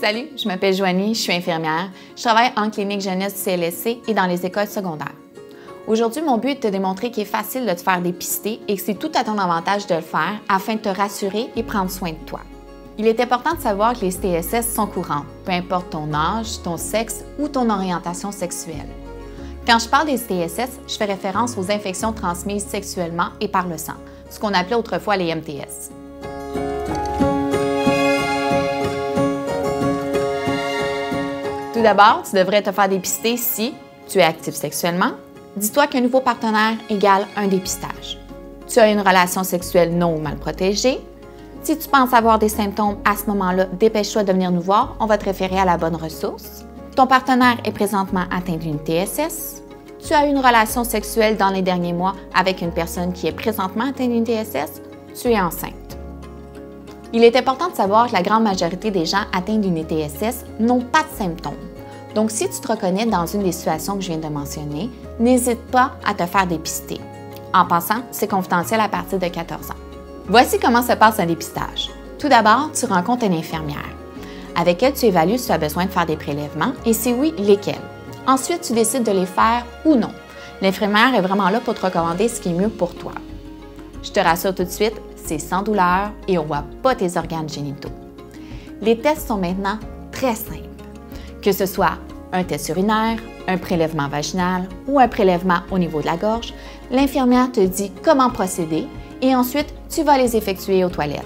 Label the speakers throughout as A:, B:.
A: Salut, je m'appelle Joanie, je suis infirmière. Je travaille en clinique jeunesse du CLSC et dans les écoles secondaires. Aujourd'hui, mon but est de te démontrer qu'il est facile de te faire dépister et que c'est tout à ton avantage de le faire afin de te rassurer et prendre soin de toi. Il est important de savoir que les STSS sont courants, peu importe ton âge, ton sexe ou ton orientation sexuelle. Quand je parle des STSS, je fais référence aux infections transmises sexuellement et par le sang, ce qu'on appelait autrefois les MTS. Tout d'abord, tu devrais te faire dépister si tu es actif sexuellement. Dis-toi qu'un nouveau partenaire égale un dépistage. Tu as une relation sexuelle non ou mal protégée. Si tu penses avoir des symptômes, à ce moment-là, dépêche-toi de venir nous voir, on va te référer à la bonne ressource. Ton partenaire est présentement atteint d'une TSS. Tu as une relation sexuelle dans les derniers mois avec une personne qui est présentement atteinte d'une TSS. Tu es enceinte. Il est important de savoir que la grande majorité des gens atteints d'une TSS n'ont pas de symptômes. Donc, si tu te reconnais dans une des situations que je viens de mentionner, n'hésite pas à te faire dépister. En passant, c'est confidentiel à partir de 14 ans. Voici comment se passe un dépistage. Tout d'abord, tu rencontres une infirmière avec elle tu évalues si tu as besoin de faire des prélèvements et si oui, lesquels. Ensuite, tu décides de les faire ou non. L'infirmière est vraiment là pour te recommander ce qui est mieux pour toi. Je te rassure tout de suite, c'est sans douleur et on ne voit pas tes organes génitaux. Les tests sont maintenant très simples. Que ce soit un test urinaire, un prélèvement vaginal ou un prélèvement au niveau de la gorge, l'infirmière te dit comment procéder et ensuite, tu vas les effectuer aux toilettes.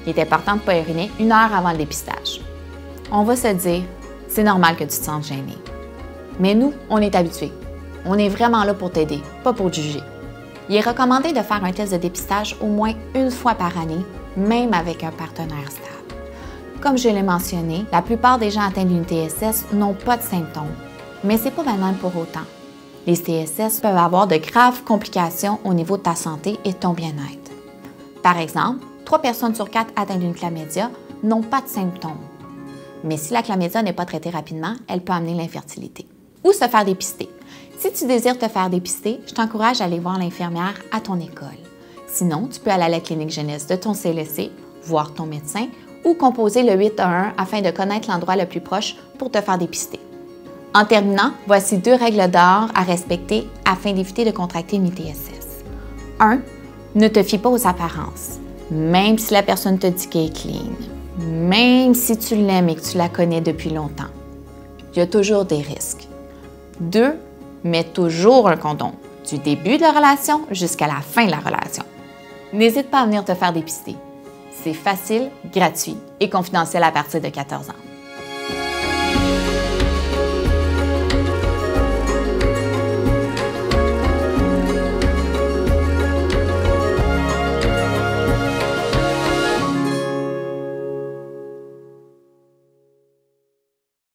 A: Il est important de ne pas uriner 1 heure avant le dépistage. On va se dire, c'est normal que tu te sentes gêné. Mais nous, on est habitués. On est vraiment là pour t'aider, pas pour te juger. Il est recommandé de faire un test de dépistage au moins 1 fois par année, même avec un partenaire stable. Comme je l'ai mentionné, la plupart des gens atteints d'une TSS n'ont pas de symptômes, mais ce n'est pas banal pour autant. Les TSS peuvent avoir de graves complications au niveau de ta santé et de ton bien-être. Par exemple, 3 personnes sur 4 atteintes d'une chlamydia n'ont pas de symptômes. Mais si la chlamydia n'est pas traitée rapidement, elle peut amener l'infertilité. Ou se faire dépister. Si tu désires te faire dépister, je t'encourage à aller voir l'infirmière à ton école. Sinon, tu peux aller à la clinique jeunesse de ton CLSC, voir ton médecin ou composer le 811 afin de connaître l'endroit le plus proche pour te faire dépister. En terminant, voici 2 règles d'or à respecter afin d'éviter de contracter une TSS. 1. Ne te fie pas aux apparences, même si la personne te dit qu'elle est clean, même si tu l'aimes et que tu la connais depuis longtemps. Il y a toujours des risques. 2. Mets toujours un condom, du début de la relation jusqu'à la fin de la relation. N'hésite pas à venir te faire dépister. C'est facile, gratuit et confidentiel à partir de 14 ans.